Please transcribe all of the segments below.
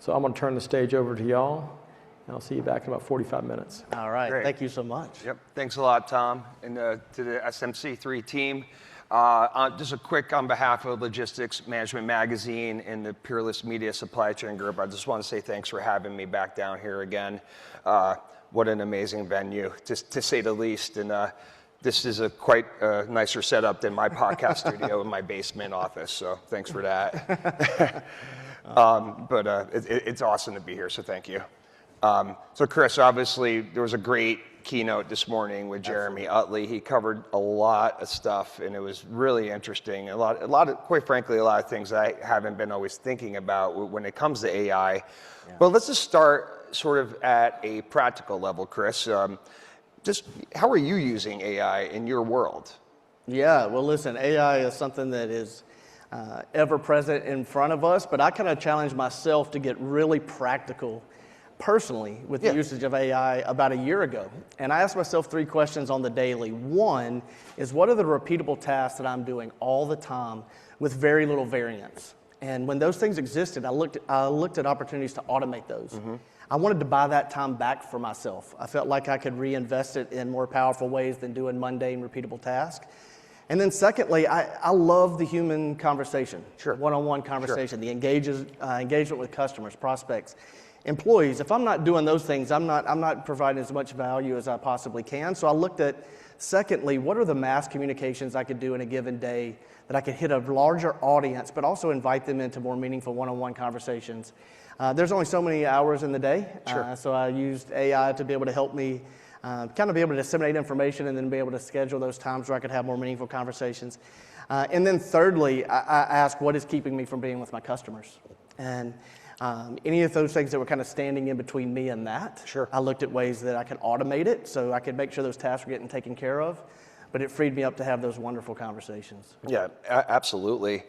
So I'm going to turn the stage over to y'all, and I'll see you back in about 45 minutes. All right, Great. Thank you so much. Yep, thanks a lot, Tom, and to the SMC3 team. Just a quick on behalf of Logistics Management Magazine and the Peerless Media Supply Chain Group, I just want to say thanks for having me back down here again. What an amazing venue, to say the least. And this is a quite nicer setup than my podcast studio in my basement office, so thanks for that. It's awesome to be here, so thank you. So Chris, obviously there was a great keynote this morning with Jeremy Utley. He covered a lot of stuff, and it was really interesting. A lot of, quite frankly, a lot of things I haven't been always thinking about when it comes to AI. Yeah. But let's just start sort of at a practical level, Chris. Just how are you using AI in your world? Yeah, well, listen, AI is something that is ever present in front of us, but I kind of challenged myself to get really practical personally with the usage of AI about a year ago. And I asked myself 3 questions on the daily. One is, what are the repeatable tasks that I'm doing all the time with very little variance? And when those things existed, I looked at opportunities to automate those. Mm-hmm. I wanted to buy that time back for myself. I felt like I could reinvest it in more powerful ways than doing mundane, repeatable tasks. And then secondly, I love the human conversation, one-on-one conversation, the engagement with customers, prospects, employees. If I'm not doing those things, I'm not providing as much value as I possibly can. So I looked at, secondly, what are the mass communications I could do in a given day that I could hit a larger audience, but also invite them into more meaningful one-on-one conversations. There's only so many hours in the day, so I used AI to be able to help me kind of be able to disseminate information and then be able to schedule those times where I could have more meaningful conversations. And then thirdly, I asked, what is keeping me from being with my customers? And any of those things that were kind of standing in between me and that, I looked at ways that I could automate it so I could make sure those tasks were getting taken care of, but it freed me up to have those wonderful conversations. Yeah, absolutely.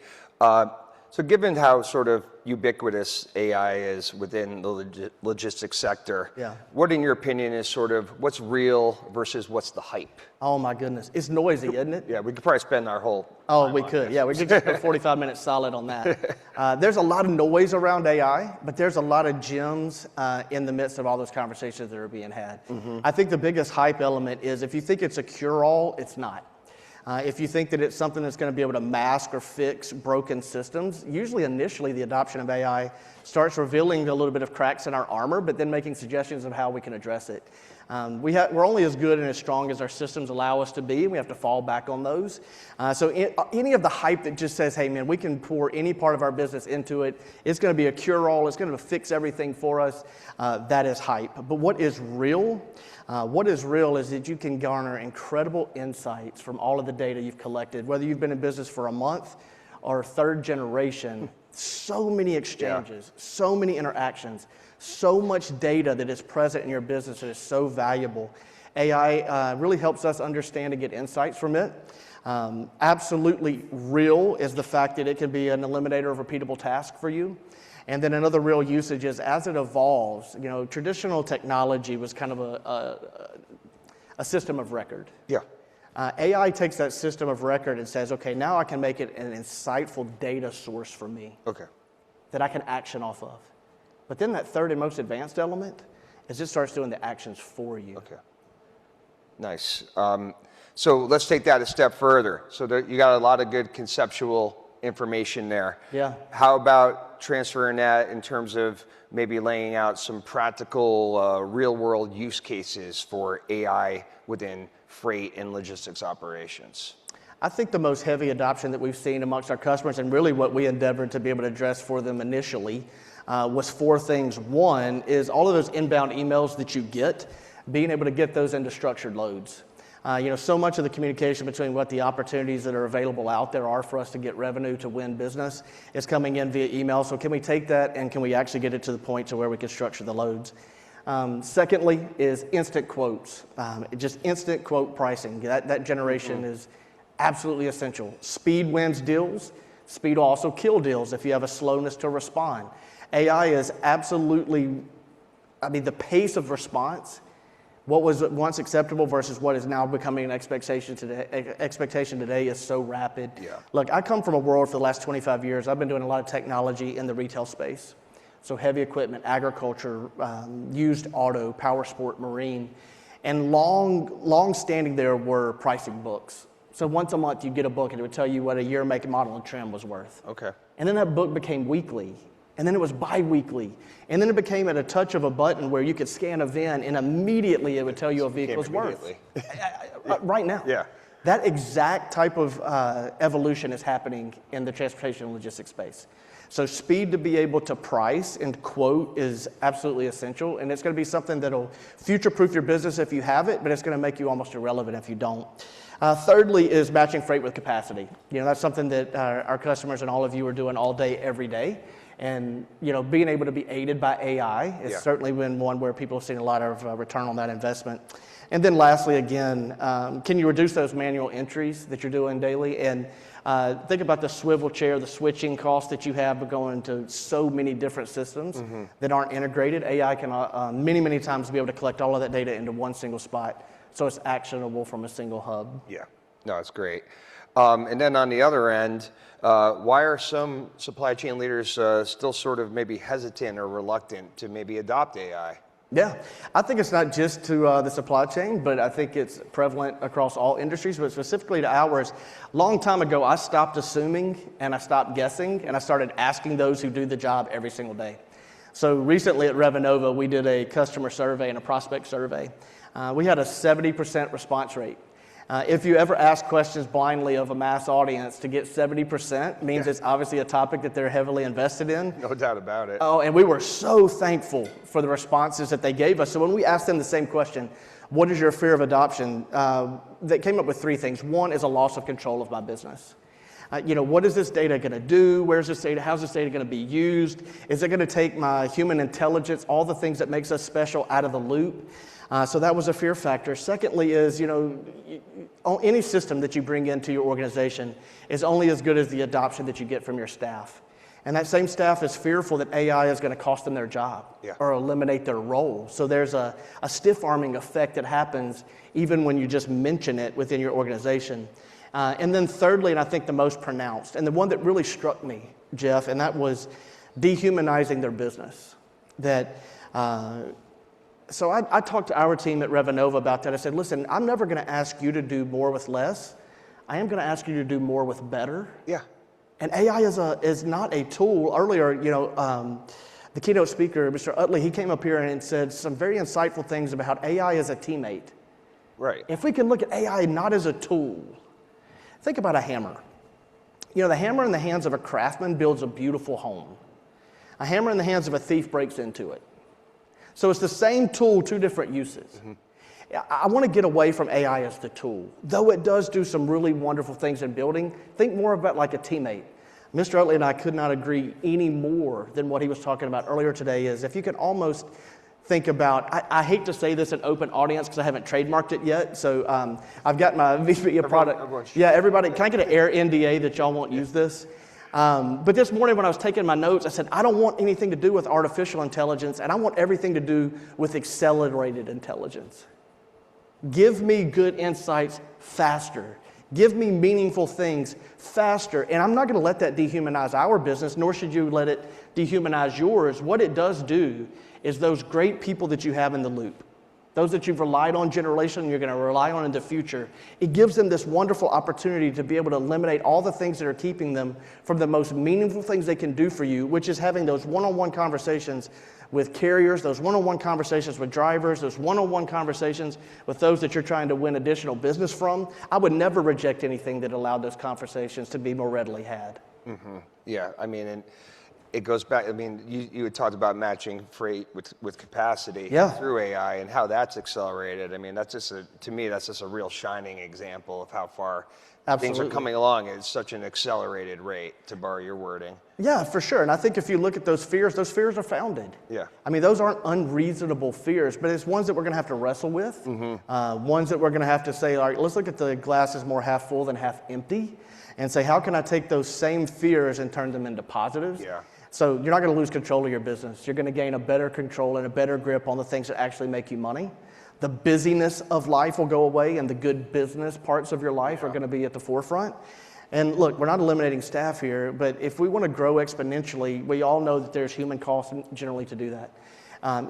So given how sort of ubiquitous AI is within the logistics sector, what in your opinion is sort of what's real versus what's the hype? Oh my goodness, it's noisy, isn't it? Yeah, we could probably spend our whole time we could. Yeah, we could just go 45 minutes solid on that. There's a lot of noise around AI, but there's a lot of gems in the midst of all those conversations that are being had. Mm-hmm. I think the biggest hype element is if you think it's a cure-all, it's not. If you think that it's something that's going to be able to mask or fix broken systems, usually initially the adoption of AI starts revealing a little bit of cracks in our armor, but then making suggestions of how we can address it. We're only as good and as strong as our systems allow us to be, and we have to fall back on those. So any of the hype that just says, hey man, we can pour any part of our business into it, it's going to be a cure-all, it's going to fix everything for us, that is hype. But what is real is that you can garner incredible insights from all of the data you've collected, whether you've been in business for a month or third generation. So many exchanges, so many interactions, so much data that is present in your business that is so valuable. AI really helps us understand and get insights from it. Absolutely real is the fact that it can be an eliminator of repeatable tasks for you. And then another real usage is as it evolves, traditional technology was kind of a system of record. Yeah. AI takes that system of record and says, okay, now I can make it an insightful data source for me. Okay. That I can action off of. But then that third and most advanced element is it starts doing the actions for you. Okay. Nice. So let's take that a step further. So you got a lot of good conceptual information there. Yeah. How about transferring that in terms of maybe laying out some practical real-world use cases for AI within freight and logistics operations? I think the most heavy adoption that we've seen amongst our customers, and really what we endeavored to be able to address for them initially, was 4 things. One is all of those inbound emails that you get, being able to get those into structured loads. So much of the communication between what the opportunities that are available out there are for us to get revenue, to win business, is coming in via email. So can we take that and can we actually get it to the point to where we can structure the loads? Secondly is instant quotes, just instant quote pricing. That generation is absolutely essential. Speed wins deals. Speed will also kill deals if you have a slowness to respond. AI is absolutely, the pace of response, what was once acceptable versus what is now becoming an expectation today is so rapid. Yeah. Look, I come from a world for the last 25 years. I've been doing a lot of technology in the retail space. So heavy equipment, agriculture, used auto, power sport, marine. And long standing there were pricing books. So once a month you'd get a book and it would tell you what a year, make, model, and trim was worth. Okay. And then that book became weekly. And then it was bi-weekly. And then it became at a touch of a button where you could scan a VIN and immediately it would tell you a vehicle's worth. Right now. Yeah. That exact type of evolution is happening in the transportation and logistics space. So speed to be able to price and quote is absolutely essential, and it's going to be something that'll future-proof your business if you have it, but it's going to make you almost irrelevant if you don't. Thirdly is matching freight with capacity. That's something that our customers and all of you are doing all day, every day. And being able to be aided by AI is certainly been one where people have seen a lot of return on that investment. And then lastly, again, can you reduce those manual entries that you're doing daily? And think about the swivel chair, the switching costs that you have going to so many different systems that aren't integrated. AI can many, many times be able to collect all of that data into one single spot, so it's actionable from a single hub. Yeah, no, it's great. And then on the other end, why are some supply chain leaders still sort of maybe hesitant or reluctant to maybe adopt AI? Yeah, I think it's not just to the supply chain, but I think it's prevalent across all industries, but specifically to ours. Long time ago, I stopped assuming and I stopped guessing and I started asking those who do the job every single day. So recently at Revenova, we did a customer survey and a prospect survey. We had a 70% response rate. If you ever ask questions blindly of a mass audience, to get 70% means it's obviously a topic that they're heavily invested in. No doubt about it. Oh, and we were so thankful for the responses that they gave us. So when we asked them the same question, what is your fear of adoption? They came up with three things. One is a loss of control of my business. What is this data going to do? Where's this data? How's this data going to be used? Is it going to take my human intelligence, all the things that makes us special, out of the loop? So that was a fear factor. Secondly is, any system that you bring into your organization is only as good as the adoption that you get from your staff. And that same staff is fearful that AI is going to cost them their job or eliminate their role. So there's a stiff-arming effect that happens even when you just mention it within your organization. And then thirdly, and I think the most pronounced, and the one that really struck me, Jeff, and that was dehumanizing their business. So I talked to our team at Revenova about that. I said, listen, I'm never going to ask you to do more with less. I am going to ask you to do more with better. Yeah. And AI is not a tool. Earlier, the keynote speaker, Mr. Utley, he came up here and said some very insightful things about how AI is a teammate. Right. If we can look at AI not as a tool, think about a hammer. The hammer in the hands of a craftsman builds a beautiful home. A hammer in the hands of a thief breaks into it. So it's the same tool, two different uses. I want to get away from AI as the tool. Though it does do some really wonderful things in building, think more about like a teammate. Mr. Utley and I could not agree any more than what he was talking about earlier today is if you could almost think about, I hate to say this in open audience because I haven't trademarked it yet, so I've got my VP of product. Yeah, everybody, can I get an air NDA that y'all won't use this? But this morning when I was taking my notes, I said, I don't want anything to do with artificial intelligence, and I want everything to do with accelerated intelligence. Give me good insights faster. Give me meaningful things faster. And I'm not going to let that dehumanize our business, nor should you let it dehumanize yours. What it does do is those great people that you have in the loop, those that you've relied on generation, you're going to rely on in the future, it gives them this wonderful opportunity to be able to eliminate all the things that are keeping them from the most meaningful things they can do for you, which is having those one-on-one conversations with carriers, those one-on-one conversations with drivers, those one-on-one conversations with those that you're trying to win additional business from. I would never reject anything that allowed those conversations to be more readily had. Mm-hmm. Yeah, I mean, and it goes back, I mean, you had talked about matching freight with capacity through AI and how that's accelerated. I mean, that's just to me, that's just a real shining example of how far things are coming along at such an accelerated rate, to borrow your wording. Yeah, for sure. And I think if you look at those fears are founded. Yeah. I mean, those aren't unreasonable fears, but it's ones that we're going to have to wrestle with. Ones that we're going to have to say, all right, let's look at the glass as more half full than half empty and say, how can I take those same fears and turn them into positives? Yeah. So you're not going to lose control of your business. You're going to gain a better control and a better grip on the things that actually make you money. The busyness of life will go away, and the good business parts of your life are going to be at the forefront. And look, we're not eliminating staff here, but if we want to grow exponentially, we all know that there's human costs generally to do that.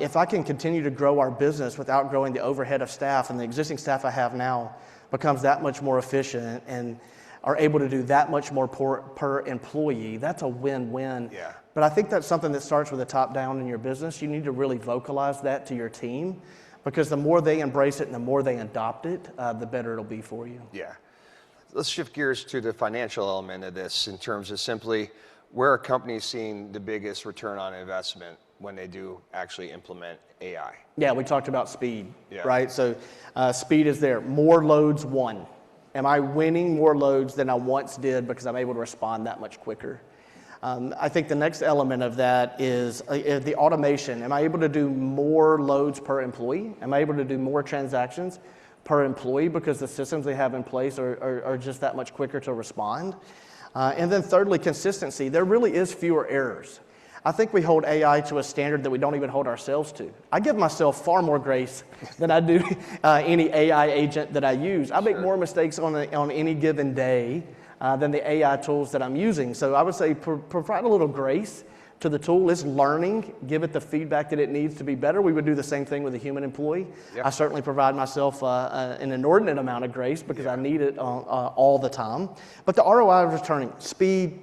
If I can continue to grow our business without growing the overhead of staff, and the existing staff I have now becomes that much more efficient and are able to do that much more per employee, that's a win-win. Yeah. But I think that's something that starts with the top down in your business. You need to really vocalize that to your team, because the more they embrace it and the more they adopt it, the better it'll be for you. Yeah. Let's shift gears to the financial element of this in terms of simply where are companies seeing the biggest return on investment when they do actually implement AI? Yeah, we talked about speed, Yeah. right? So speed is there. More loads won. Am I winning more loads than I once did because I'm able to respond that much quicker? I think the next element of that is the automation. Am I able to do more loads per employee? Am I able to do more transactions per employee because the systems they have in place are just that much quicker to respond? And then thirdly, consistency. There really is fewer errors. I think we hold AI to a standard that we don't even hold ourselves to. I give myself far more grace than I do any AI agent that I use. I make more mistakes on any given day than the AI tools that I'm using. So I would say provide a little grace to the tool. It's learning, give it the feedback that it needs to be better. We would do the same thing with a human employee. Yep. I certainly provide myself an inordinate amount of grace because I need it all the time. But the ROI is returning: speed,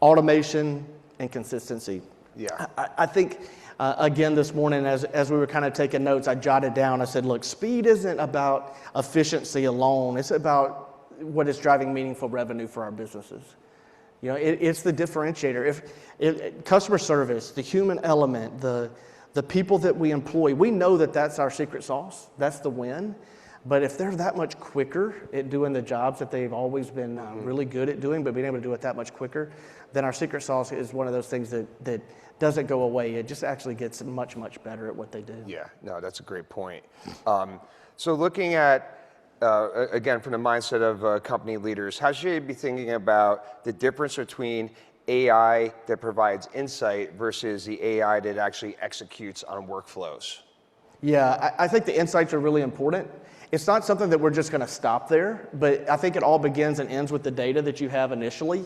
automation, and consistency. Yeah. I think, again, this morning, as we were kind of taking notes, I jotted down, I said, look, speed isn't about efficiency alone. It's about what is driving meaningful revenue for our businesses. You know, it's the differentiator. If customer service, the human element, the people that we employ, we know that that's our secret sauce. That's the win. But if they're that much quicker at doing the jobs that they've always been really good at doing, but being able to do it that much quicker, then our secret sauce is one of those things that doesn't go away. It just actually gets much, much better at what they do. Yeah, no, that's a great point. So looking at, again, from the mindset of company leaders, how should you be thinking about the difference between AI that provides insight versus the AI that actually executes on workflows? Yeah, I think the insights are really important. It's not something that we're just going to stop there, but I think it all begins and ends with the data that you have initially.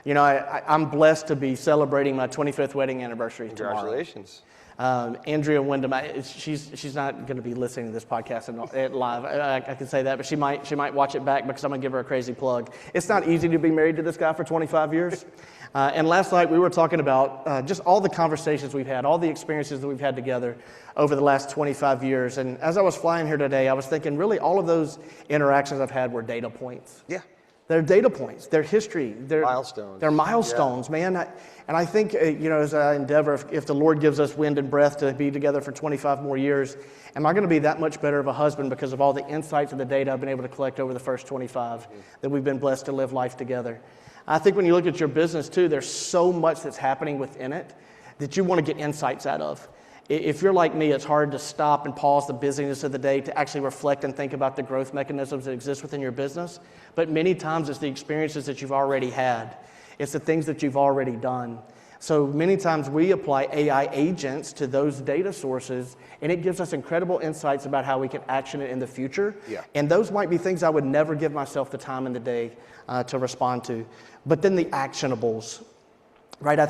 You know, I'm blessed to be celebrating my 25th wedding anniversary tomorrow. Congratulations. Andrea Wyndham, she's not going to be listening to this podcast live. I can say that, but she might watch it back because I'm going to give her a crazy plug. It's not easy to be married to this guy for 25 years. And last night we were talking about just all the conversations we've had, all the experiences that we've had together over the last 25 years. And as I was flying here today, I was thinking really all of those interactions I've had were data points. Yeah. They're data points, they're history, they're milestones. They're milestones, man. And I think, you know, as I endeavor, if the Lord gives us wind and breath to be together for 25 more years, am I going to be that much better of a husband because of all the insights and the data I've been able to collect over the first 25 that we've been blessed to live life together? I think when you look at your business too, there's so much that's happening within it that you want to get insights out of. If you're like me, it's hard to stop and pause the busyness of the day to actually reflect and think about the growth mechanisms that exist within your business. But many times it's the experiences that you've already had. It's the things that you've already done. So many times we apply AI agents to those data sources, and it gives us incredible insights about how we can action it in the future. Yeah. And those might be things I would never give myself the time in the day to respond to. But then the actionables, right? I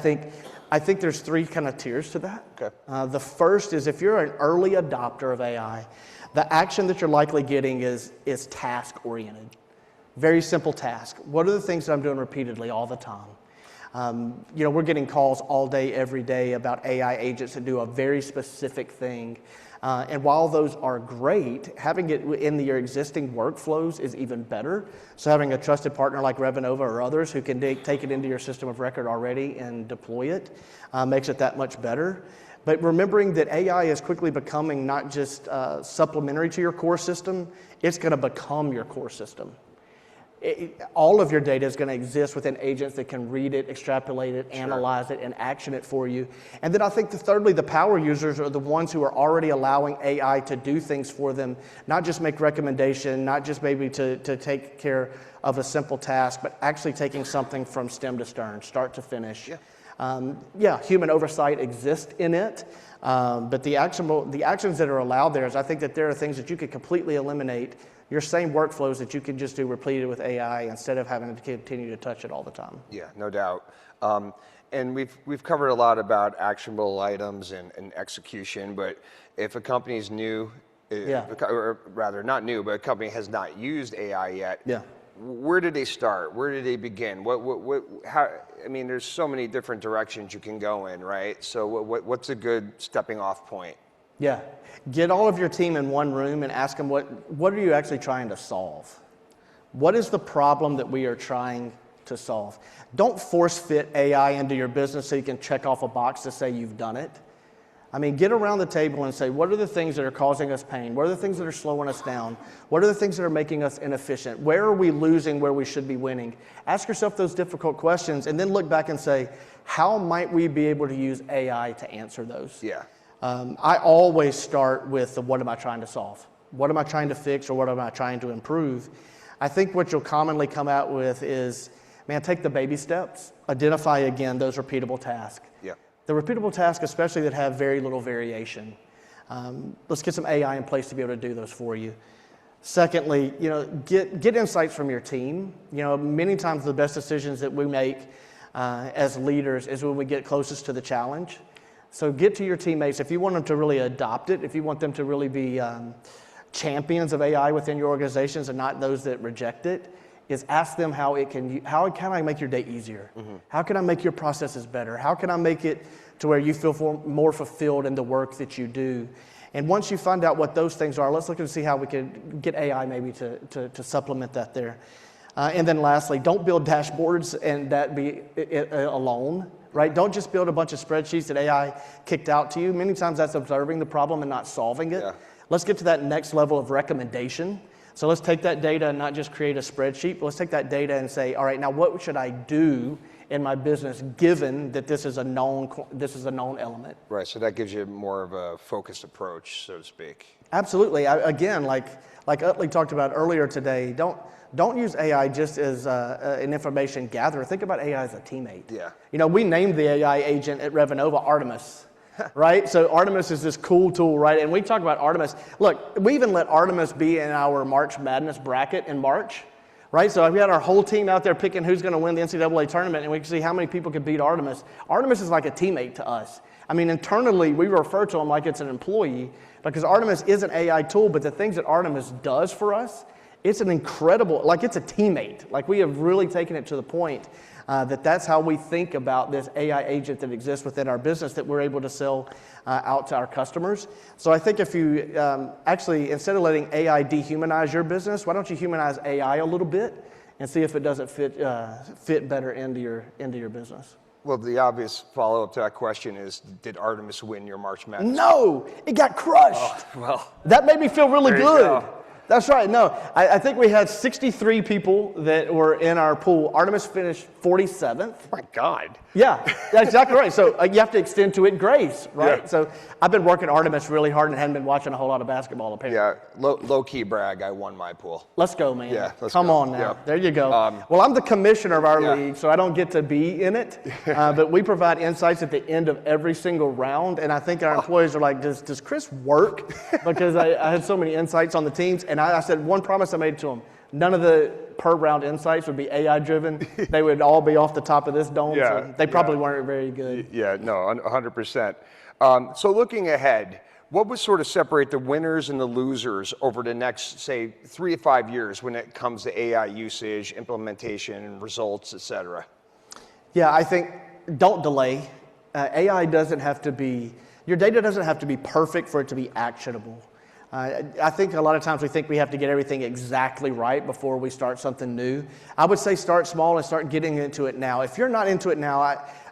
think there's three kind of tiers to that. Okay. The first is if you're an early adopter of AI, the action that you're likely getting is task-oriented. Very simple task. What are the things that I'm doing repeatedly all the time? You know, we're getting calls all day, every day about AI agents that do a very specific thing. And while those are great, having it in your existing workflows is even better. So having a trusted partner like Revenova or others who can take it into your system of record already and deploy it makes it that much better. But remembering that AI is quickly becoming not just supplementary to your core system, it's going to become your core system. All of your data is going to exist within agents that can read it, extrapolate it, analyze it, and action it for you. And then I think thirdly, the power users are the ones who are already allowing AI to do things for them, not just make recommendation, not just maybe to take care of a simple task, but actually taking something from stem to stern, start to finish. Yeah, human oversight exists in it, but the actions that are allowed there is I think that there are things that you could completely eliminate your same workflows that you can just do repeated with AI instead of having to continue to touch it all the time. Yeah, no doubt. And we've covered a lot about actionable items and execution, but if a company's new, or rather not new, but a company has not used AI yet, where do they start? Where do they begin? How? I mean, there's so many different directions you can go in, right? So what's a good stepping off point? Yeah, get all of your team in one room and ask them what are you actually trying to solve? What is the problem that we are trying to solve? Don't force fit AI into your business so you can check off a box to say you've done it. I mean, get around the table and say, what are the things that are causing us pain? What are the things that are slowing us down? What are the things that are making us inefficient? Where are we losing where we should be winning? Ask yourself those difficult questions and then look back and say, how might we be able to use AI to answer those? Yeah. I always start with the what am I trying to solve? What am I trying to fix or what am I trying to improve? I think what you'll commonly come out with is, man, take the baby steps. Identify again those repeatable tasks. Yeah. The repeatable tasks, especially that have very little variation. Let's get some AI in place to be able to do those for you. Secondly, get insights from your team. Many times the best decisions that we make as leaders is when we get closest to the challenge. So get to your teammates. If you want them to really adopt it, if you want them to really be champions of AI within your organizations and not those that reject it, is ask them how can I make your day easier? Mm-hmm. How can I make your processes better? How can I make it to where you feel more fulfilled in the work that you do? And once you find out what those things are, let's look and see how we can get AI maybe to supplement that there. And then lastly, don't build dashboards and that be it alone, right? Don't just build a bunch of spreadsheets that AI kicked out to you. Many times that's observing the problem and not solving it. Yeah. Let's get to that next level of recommendation. So let's take that data and not just create a spreadsheet, but let's take that data and say, all right, now what should I do in my business given that this is a known element? Right, so that gives you more of a focused approach, so to speak. Absolutely. Again, like Utley talked about earlier today, don't use AI just as an information gatherer. Think about AI as a teammate. Yeah. We named the AI agent at Revenova Artemis. Right? So Artemis is this cool tool, right? And we talk about Artemis. Look, we even let Artemis be in our March Madness bracket in March, right? So we had our whole team out there picking who's going to win the NCAA tournament, and we can see how many people can beat Artemis. Artemis is like a teammate to us. I mean, internally, we refer to him like it's an employee because Artemis is an AI tool, but the things that Artemis does for us, it's an incredible, like it's a teammate. Like we have really taken it to the point that's how we think about this AI agent that exists within our business that we're able to sell out to our customers. So I think if you actually, instead of letting AI dehumanize your business, why don't you humanize AI a little bit and see if it doesn't fit better into your business? Well, the obvious follow-up to that question is, did Artemis win your March Madness? No, it got crushed. Oh, well, that made me feel really good. Go. That's right. No, I think we had 63 people that were in our pool. Artemis finished 47th. My God. Yeah, that's exactly right. So you have to extend to it grace, right? Yeah. So I've been working Artemis really hard and hadn't been watching a whole lot of basketball apparently. Yeah, low-key brag, I won my pool. Let's go, man. Yeah, Come go. on now. Yeah. There you go. Well, I'm the commissioner of our league, so I don't get to be in it. But we provide insights at the end of every single round. And I think our employees are like, does Chris work? Because I had so many insights on the teams. And I said, one promise I made to them, none of the per round insights would be AI driven. They would all be off the top of this dome. Yeah, so they probably weren't very good. Yeah, no, 100%. So looking ahead, what would sort of separate the winners and the losers over the next, say, 3 to 5 years when it comes to AI usage, implementation, results, et cetera? Yeah, I think don't delay. AI doesn't have to be, your data doesn't have to be perfect for it to be actionable. I think a lot of times we think we have to get everything exactly right before we start something new. I would say start small and start getting into it now. If you're not into it now,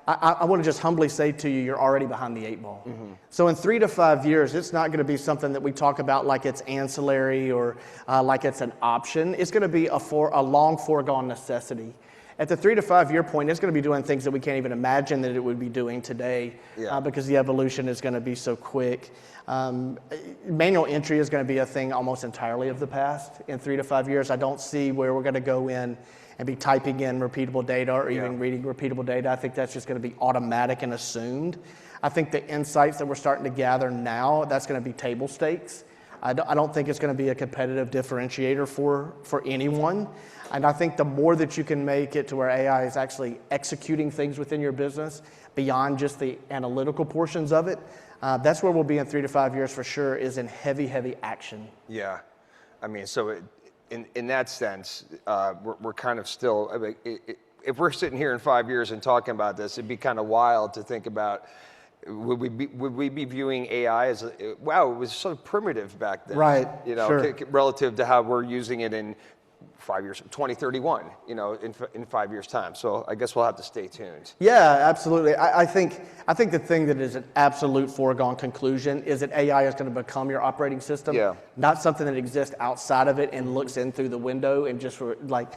I want to just humbly say to you, you're already behind the 8 ball. Mm-hmm. So in 3 to 5 years, it's not going to be something that we talk about like it's ancillary or like it's an option. It's going to be a long foregone necessity. At the 3 to 5 year point, it's going to be doing things that we can't even imagine that it would be doing today because the evolution is going to be so quick. Manual entry is going to be a thing almost entirely of the past. In 3 to 5 years, I don't see where we're going to go in and be typing in repeatable data or even reading repeatable data. I think that's just going to be automatic and assumed. I think the insights that we're starting to gather now, that's going to be table stakes. I don't think it's going to be a competitive differentiator for anyone. And I think the more that you can make it to where AI is actually executing things within your business beyond just the analytical portions of it, that's where we'll be in 3 to 5 years for sure, is in heavy action. Yeah. I mean, so in that sense, we're kind of still, I mean, if we're sitting here in 5 years and talking about this, it'd be kind of wild to think about, would we be viewing AI as, wow, it was so primitive back then. Right, You know, sure. relative to how we're using it in 5 years, 2031, you know, in 5 years' time. So I guess we'll have to stay tuned. Yeah, absolutely. I think the thing that is an absolute foregone conclusion is that AI is going to become your operating system, not something that exists outside of it and looks in through the window and just like,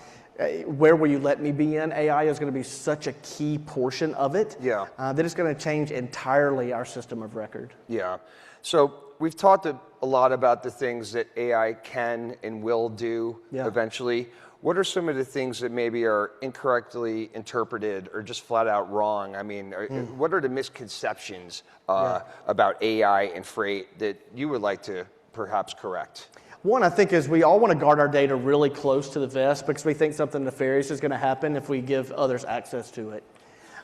where will you let me be in? AI is going to be such a key portion of it that it's going to change entirely our system of record. Yeah. So we've talked a lot about the things that AI can and will do eventually. What are some of the things that maybe are incorrectly interpreted or just flat out wrong? I mean, what are the misconceptions about AI and freight that you would like to perhaps correct? One, I think, is we all want to guard our data really close to the vest because we think something nefarious is going to happen if we give others access to it.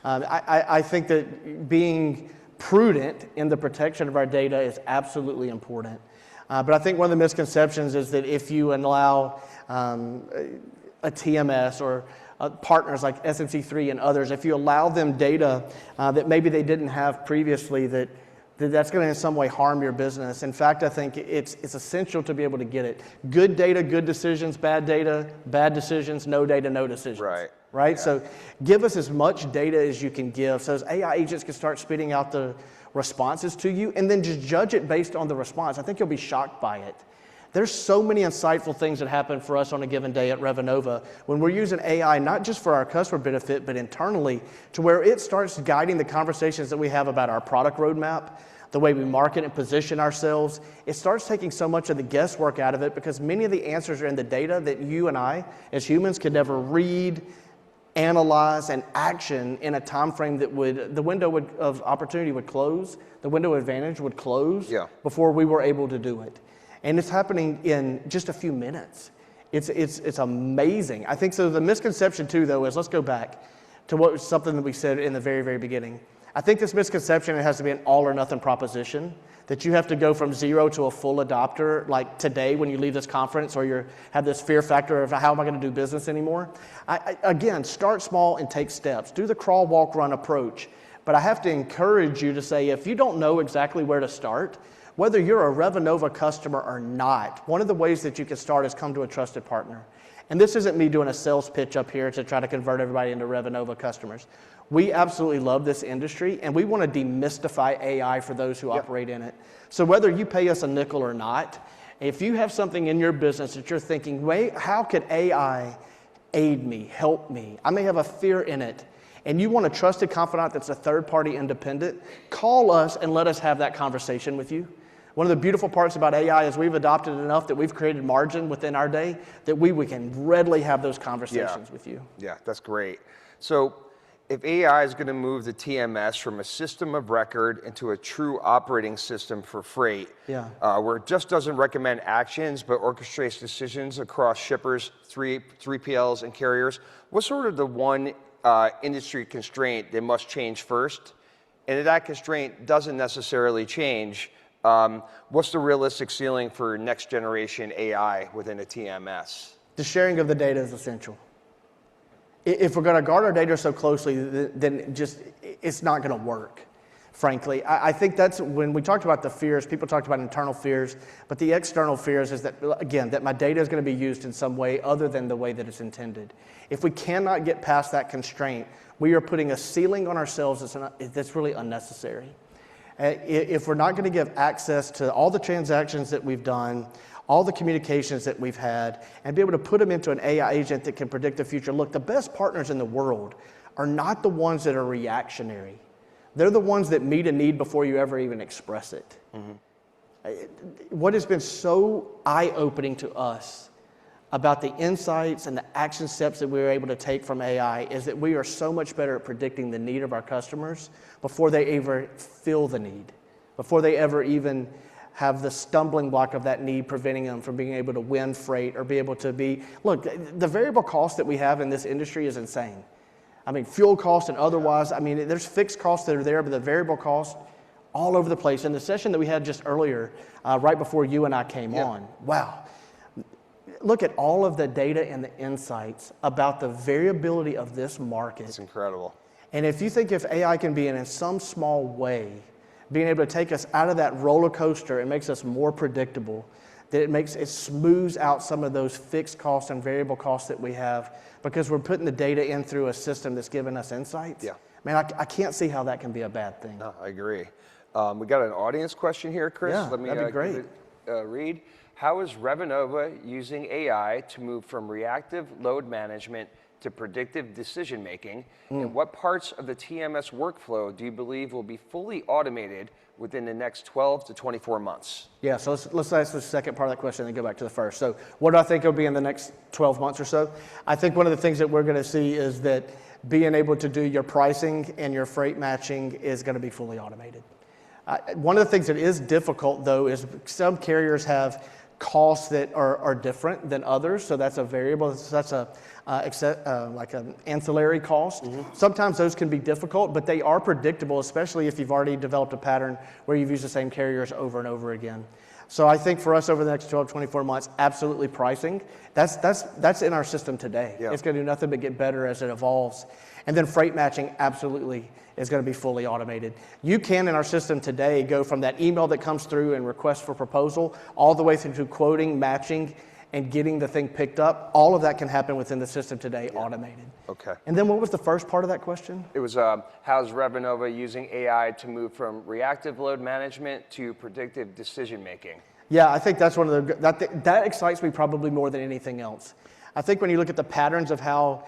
I think that being prudent in the protection of our data is absolutely important. But I think one of the misconceptions is that if you allow a TMS or partners like SMC3 and others, if you allow them data that maybe they didn't have previously, that's going to in some way harm your business. In fact, I think it's essential to be able to get it. Good data, good decisions. Bad data, bad decisions. No data, no decisions. Right? Yeah. So give us as much data as you can give so as AI agents can start spitting out the responses to you and then just judge it based on the response. I think you'll be shocked by it. There's so many insightful things that happen for us on a given day at Revenova when we're using AI, not just for our customer benefit, but internally to where it starts guiding the conversations that we have about our product roadmap, the way we market and position ourselves. It starts taking so much of the guesswork out of it because many of the answers are in the data that you and I, as humans, could never read, analyze, and action in a time frame that the window of opportunity would close, the window of advantage would close before we were able to do it. And it's happening in just a few minutes. It's amazing. I think so. The misconception too, though, is let's go back to something that we said in the very beginning. I think this misconception, it has to be an all or nothing proposition, that you have to go from 0 to a full adopter like today when you leave this conference, or you have this fear factor of how am I going to do business anymore. Again, start small and take steps. Do the crawl, walk, run approach. But I have to encourage you to say, if you don't know exactly where to start, whether you're a Revenova customer or not, one of the ways that you can start is come to a trusted partner. And this isn't me doing a sales pitch up here to try to convert everybody into Revenova customers. We absolutely love this industry, and we want to demystify AI for those who operate in it. So whether you pay us a nickel or not, if you have something in your business that you're thinking, wait, how could AI aid me, help me? I may have a fear in it. And you want a trusted confidant that's a third-party independent, call us and let us have that conversation with you. One of the beautiful parts about AI is we've adopted enough that we've created margin within our day that we can readily have those conversations with you. Yeah, that's great. So if AI is going to move the TMS from a system of record into a true operating system for freight, where it just doesn't recommend actions but orchestrates decisions across shippers, 3PLs, and carriers, what's sort of the one industry constraint that must change first? And if that constraint doesn't necessarily change, what's the realistic ceiling for next generation AI within a TMS? The sharing of the data is essential. If we're going to guard our data so closely, then it's not going to work, frankly. I think that's when we talked about the fears, people talked about internal fears, but the external fears is that, again, that my data is going to be used in some way other than the way that it's intended. If we cannot get past that constraint, we are putting a ceiling on ourselves that's really unnecessary. If we're not going to give access to all the transactions that we've done, all the communications that we've had, and be able to put them into an AI agent that can predict the future. Look, the best partners in the world are not the ones that are reactionary. They're the ones that meet a need before you ever even express it. What has been so eye-opening to us about the insights and the action steps that we were able to take from AI is that we are so much better at predicting the need of our customers before they ever feel the need, before they ever even have the stumbling block of that need preventing them from being able to win freight or be able to be, look, the variable cost that we have in this industry is insane. I mean, fuel costs and otherwise, I mean, there's fixed costs that are there, but the variable costs all over the place. In the session that we had just earlier, right before you and I came on, wow. Look at all of the data and the insights about the variability of this market. It's incredible. And if you think if AI can be in some small way, being able to take us out of that roller coaster and makes us more predictable, that it smooths out some of those fixed costs and variable costs that we have because we're putting the data in through a system that's giving us insights. Yeah. Man, I can't see how that can be a bad thing. No, I agree. We got an audience question here, Chris. Yeah, Let me that'd be great. give it, read. How is Revenova using AI to move from reactive load management to predictive decision making? And what parts of the TMS workflow do you believe will be fully automated within the next 12 to 24 months? Yeah, so let's ask the second part of that question and then go back to the first. So what do I think will be in the next 12 months or so? I think one of the things that we're going to see is that being able to do your pricing and your freight matching is going to be fully automated. One of the things that is difficult, though, is some carriers have costs that are different than others, so that's a variable. So that's like an ancillary cost. Sometimes those can be difficult, but they are predictable, especially if you've already developed a pattern where you've used the same carriers over and over again. So I think for us over the next 12, 24 months, absolutely pricing. That's in our system today. Yeah. It's going to do nothing but get better as it evolves. And then freight matching absolutely is going to be fully automated. You can, in our system today, go from that email that comes through and request for proposal all the way through to quoting, matching, and getting the thing picked up. All of that can happen within the system today, automated. Okay. And then what was the first part of that question? It was how's Revenova using AI to move from reactive load management to predictive decision making? Yeah, I think that's one of the, that excites me probably more than anything else. I think when you look at the patterns of how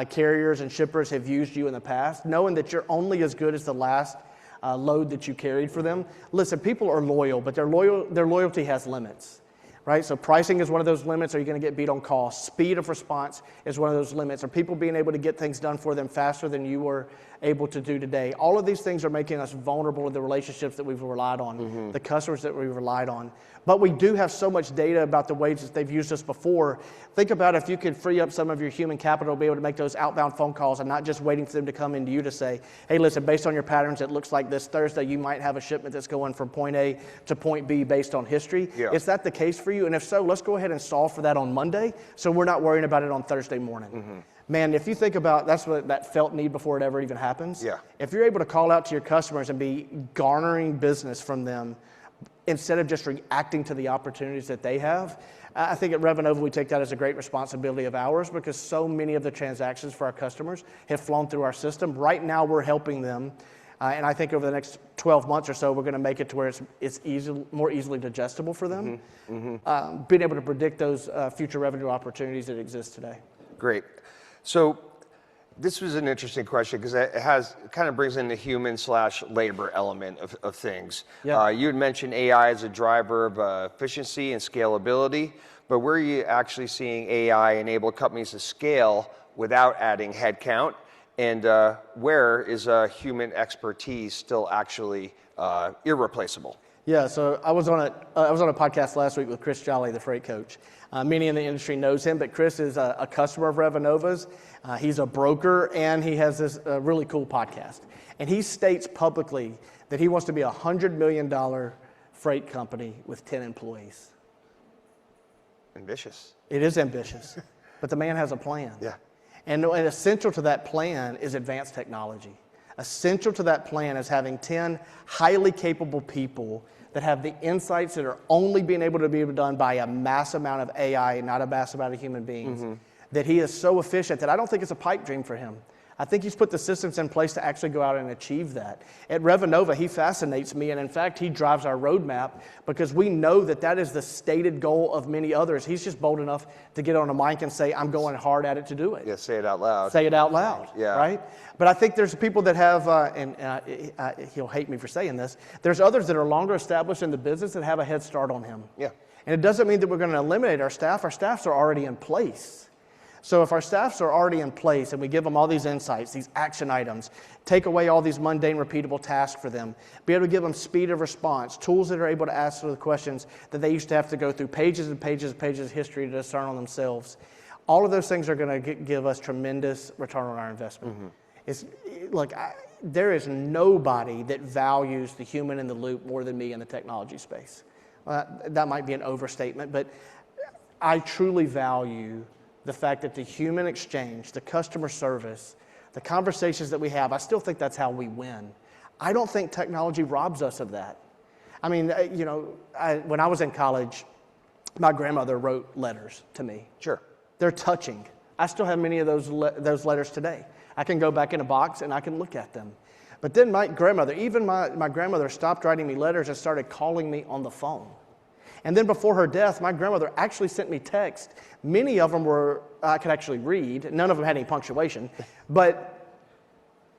carriers and shippers have used you in the past, knowing that you're only as good as the last load that you carried for them. Listen, people are loyal, but their loyalty has limits, right? So pricing is one of those limits. Are you going to get beat on cost? Speed of response is one of those limits. Are people being able to get things done for them faster than you were able to do today? All of these things are making us vulnerable to the relationships that we've relied on, the customers that we've relied on. But we do have so much data about the ways that they've used us before. Think about if you could free up some of your human capital to be able to make those outbound phone calls and not just waiting for them to come into you to say, hey, listen, based on your patterns, it looks like this Thursday you might have a shipment that's going from point A to point B based on history. Yeah. Is that the case for you? And if so, let's go ahead and solve for that on Monday so we're not worrying about it on Thursday morning. Man, if you think about, that's what that felt need before it ever even happens. Yeah. If you're able to call out to your customers and be garnering business from them instead of just reacting to the opportunities that they have, I think at Revenova we take that as a great responsibility of ours because so many of the transactions for our customers have flown through our system. Right now we're helping them, and I think over the next 12 months or so we're going to make it to where it's more easily digestible for them, being able to predict those future revenue opportunities that exist today. Great. So this was an interesting question because it kind of brings in the human/labor element of things. Yeah. You had mentioned AI as a driver of efficiency and scalability, but where are you actually seeing AI enable companies to scale without adding headcount? And where is human expertise still actually irreplaceable? Yeah, so I was on a podcast last week with Chris Jolly, the freight coach. Many in the industry knows him, but Chris is a customer of Revenova's. He's a broker, and he has this really cool podcast. And he states publicly that he wants to be a $100 million freight company with 10 employees. Ambitious. It is ambitious, but the man has a plan. Yeah. And essential to that plan is advanced technology. Essential to that plan is having 10 highly capable people that have the insights that are only being able to be done by a mass amount of AI, not a mass amount of human beings. That he is so efficient that I don't think it's a pipe dream for him. I think he's put the systems in place to actually go out and achieve that. At Revenova, he fascinates me, and in fact, he drives our roadmap because we know that that is the stated goal of many others. He's just bold enough to get on a mic and say, I'm going hard at it to do it. Yeah, say it out loud. Say it out loud, Yeah. right? But I think there's people that have, and he'll hate me for saying this, there's others that are longer established in the business that have a head start on him. Yeah. And it doesn't mean that we're going to eliminate our staff. Our staffs are already in place. So if our staffs are already in place and we give them all these insights, these action items, take away all these mundane, repeatable tasks for them, be able to give them speed of response, tools that are able to answer the questions that they used to have to go through pages and pages and pages of history to discern on themselves. All of those things are going to give us tremendous return on our investment. It's, look, there is nobody that values the human in the loop more than me in the technology space. That might be an overstatement, but I truly value the fact that the human exchange, the customer service, the conversations that we have, I still think that's how we win. I don't think technology robs us of that. I mean, you know, when I was in college, my grandmother wrote letters to me. Sure. They're touching. I still have many of those letters today. I can go back in a box and I can look at them. But then my grandmother, even my grandmother stopped writing me letters and started calling me on the phone. And then before her death, my grandmother actually sent me texts. Many of them were, I could actually read. None of them had any punctuation. But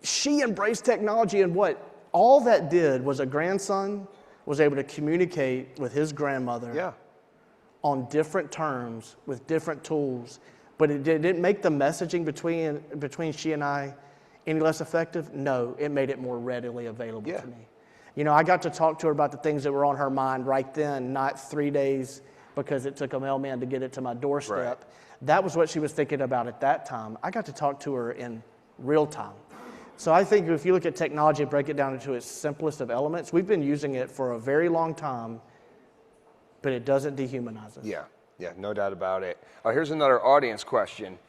she embraced technology, and what all that did was a grandson was able to communicate with his grandmother on different terms with different tools. But it didn't make the messaging between she and I any less effective. No, it made it more readily available to me. You know, I got to talk to her about the things that were on her mind right then, not 3 days because it took a mailman to get it to my doorstep. Right. That was what she was thinking about at that time. I got to talk to her in real time. So I think if you look at technology and break it down into its simplest of elements, we've been using it for a very long time, but it doesn't dehumanize us. Yeah, no doubt about it. Here's another audience question.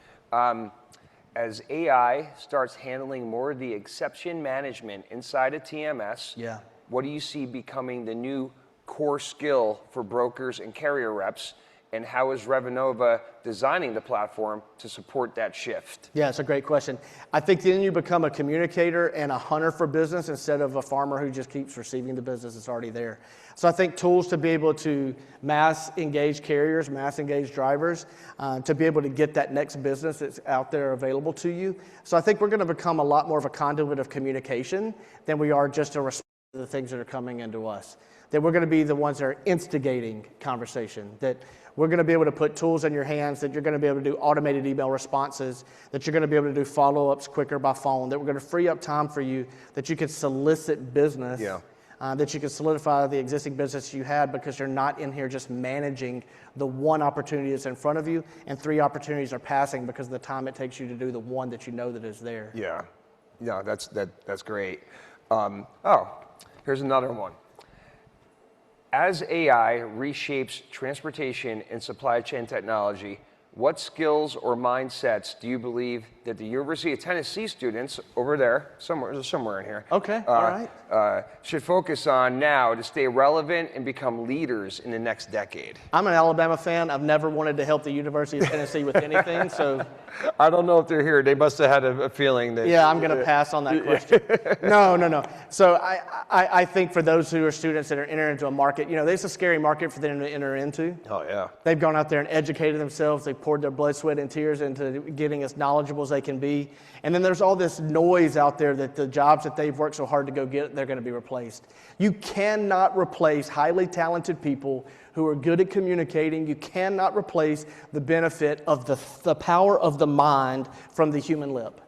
As AI starts handling more of the exception management inside of TMS, what do you see becoming the new core skill for brokers and carrier reps? And how is Revenova designing the platform to support that shift? Yeah, it's a great question. I think then you become a communicator and a hunter for business instead of a farmer who just keeps receiving the business that's already there. So I think tools to be able to mass engage carriers, mass engage drivers, to be able to get that next business that's out there available to you. So I think we're going to become a lot more of a conduit of communication than we are just a response to the things that are coming into us. That we're going to be the ones that are instigating conversation, that we're going to be able to put tools in your hands, that you're going to be able to do automated email responses, that you're going to be able to do follow-ups quicker by phone, that we're going to free up time for you, that you can solicit business, that you can solidify the existing business you had because you're not in here just managing the one opportunity that's in front of you and 3 opportunities are passing because of the time it takes you to do the one that you know that is there. Yeah, that's great. Here's another one. As AI reshapes transportation and supply chain technology, what skills or mindsets do you believe that the University of Tennessee students over there, somewhere in here, all right, should focus on now to stay relevant and become leaders in the next decade? I'm an Alabama fan. I've never wanted to help the University of Tennessee with anything, so I don't know if they're here. They must have had a feeling that. Yeah, I'm going to pass on that question. No. So I think for those who are students that are entering into a market, you know, it's a scary market for them to enter into. Oh, yeah. They've gone out there and educated themselves. They've poured their blood, sweat, and tears into getting as knowledgeable as they can be. And then there's all this noise out there that the jobs that they've worked so hard to go get, they're going to be replaced. You cannot replace highly talented people who are good at communicating. You cannot replace the benefit of the power of the mind from the human lip.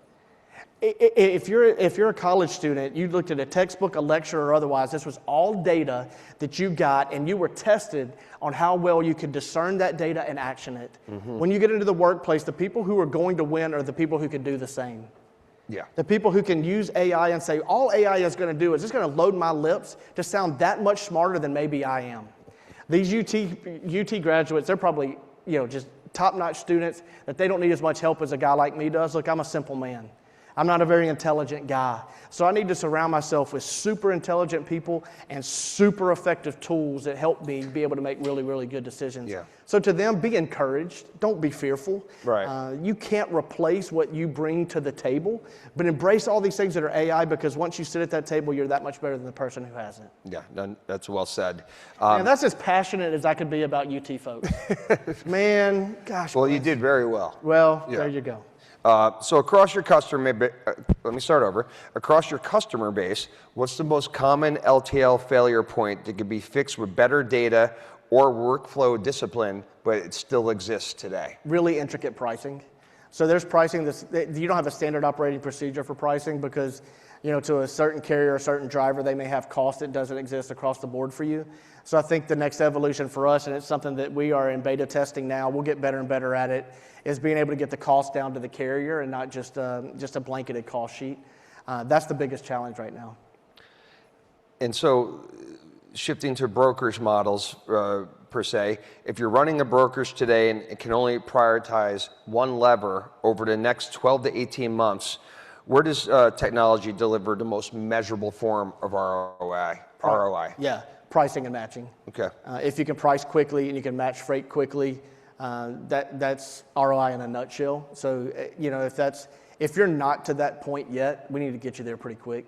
If you're a college student, you looked at a textbook, a lecture, or otherwise, this was all data that you got, and you were tested on how well you could discern that data and action it. When you get into the workplace, the people who are going to win are the people who can do the same. Yeah. The people who can use AI and say, all AI is going to do is it's going to load my lips to sound that much smarter than maybe I am. These UT graduates, they're probably, you know, just top-notch students that they don't need as much help as a guy like me does. Look, I'm a simple man. I'm not a very intelligent guy. So I need to surround myself with super intelligent people and super effective tools that help me be able to make really, really good decisions. Yeah. So to them, be encouraged. Don't be fearful. Right. You can't replace what you bring to the table, but embrace all these things that are AI, because once you sit at that table, you're that much better than the person who hasn't. Yeah, that's well said. Man, that's as passionate as I could be about UT folks. Man, gosh. Well, you did very well. Well, Yeah. there you go. So across your customer Across your customer base, what's the most common LTL failure point that could be fixed with better data or workflow discipline, but it still exists today? Really intricate pricing. So there's pricing you don't have a standard operating procedure for pricing because, to a certain carrier, a certain driver, they may have cost that doesn't exist across the board for you. So I think the next evolution for us, and it's something that we are in beta testing now, we'll get better and better at it, is being able to get the cost down to the carrier and not just a blanketed cost sheet. That's the biggest challenge right now. And so shifting to brokerage models per se, if you're running a brokerage today and can only prioritize one lever over the next 12 to 18 months, where does technology deliver the most measurable form of ROI? Yeah, pricing and matching. Okay. If you can price quickly and you can match freight quickly, that's ROI in a nutshell. So, if you're not to that point yet, we need to get you there pretty quick.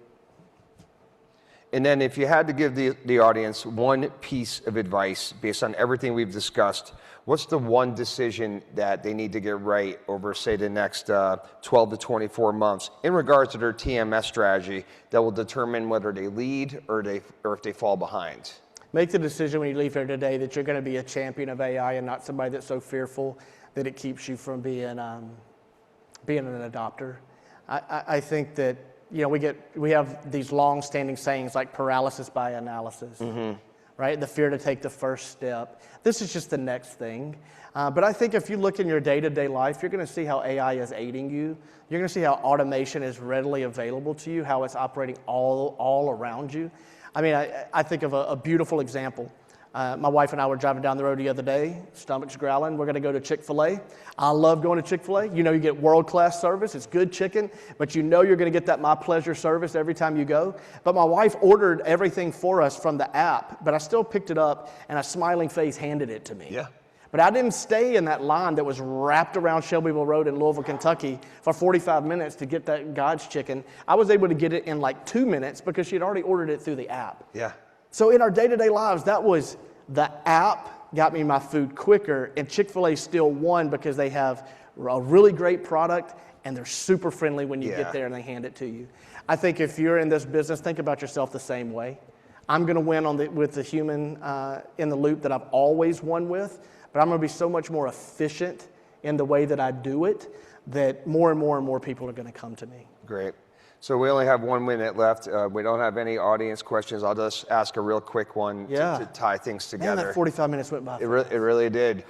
And then if you had to give the audience one piece of advice based on everything we've discussed, what's the one decision that they need to get right over, say, the next 12 to 24 months in regards to their TMS strategy that will determine whether they lead or if they fall behind? Make the decision when you leave here today that you're going to be a champion of AI and not somebody that's so fearful that it keeps you from being an adopter. I think that we have these long-standing sayings like paralysis by analysis, right? The fear to take the first step. This is just the next thing. But I think if you look in your day-to-day life, you're going to see how AI is aiding you. You're going to see how automation is readily available to you, how it's operating all around you. I mean, I think of a beautiful example. My wife and I were driving down the road the other day, stomach's growling. We're going to go to Chick-fil-A. I love going to Chick-fil-A. You get world-class service. It's good chicken, but you're going to get that My Pleasure service every time you go. But my wife ordered everything for us from the app, but I still picked it up, and a smiling face handed it to me. Yeah. But I didn't stay in that line that was wrapped around Shelbyville Road in Louisville, Kentucky for 45 minutes to get that God's chicken. I was able to get it in like 2 minutes because she had already ordered it through the app. Yeah. So in our day-to-day lives, that was the app got me my food quicker, and Chick-fil-A still won because they have a really great product and they're super friendly when you get there and they hand it to you. I think if you're in this business, think about yourself the same way. I'm going to win with the human in the loop that I've always won with, but I'm going to be so much more efficient in the way that I do it that more and more people are going to come to me. Great. So we only have 1 minute left. We don't have any audience questions. I'll just ask a real quick one to tie things together. Man, that 45 minutes went by. It really did.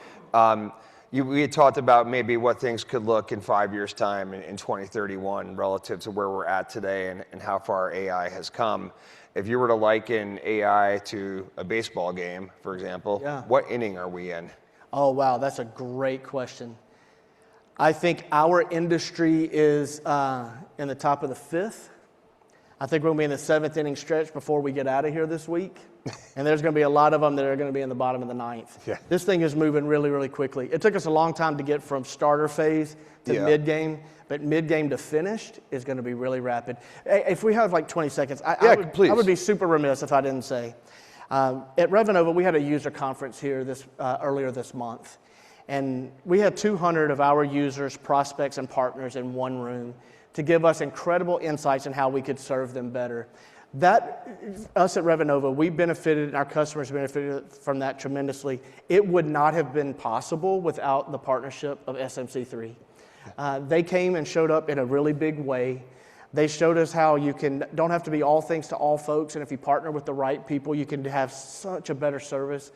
We had talked about maybe what things could look in 5 years' time in 2031 relative to where we're at today and how far AI has come. If you were to liken AI to a baseball game, for example, what inning are we in? Oh, wow, that's a great question. I think our industry is in the top of the 5th. I think we're going to be in the 7th inning stretch before we get out of here this week. And there's going to be a lot of them that are going to be in the bottom of the 9th. Yeah. This thing is moving really, really quickly. It took us a long time to get from starter phase to mid-game, but mid-game to finished is going to be really rapid. If we have like 20 seconds, I would be super remiss if I didn't say. At Revenova, we had a user conference here earlier this month. And we had 200 of our users, prospects, and partners in one room to give us incredible insights on how we could serve them better. Us at Revenova, we benefited, and our customers benefited from that tremendously. It would not have been possible without the partnership of SMC3. They came and showed up in a really big way. They showed us how you don't have to be all things to all folks, and if you partner with the right people, you can have such a better service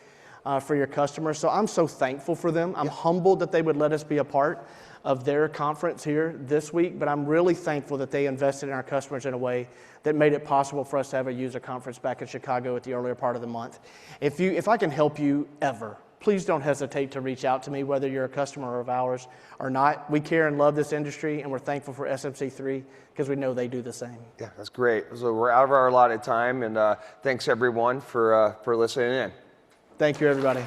for your customers. So I'm so thankful for them. I'm humbled that they would let us be a part of their conference here this week, but I'm really thankful that they invested in our customers in a way that made it possible for us to have a user conference back in Chicago at the earlier part of the month. If I can help you ever, please don't hesitate to reach out to me, whether you're a customer of ours or not. We care and love this industry, and we're thankful for SMC3 because we know they do the same. Yeah, that's great. So we're out of our allotted time, and thanks everyone for listening in. Thank you, everybody.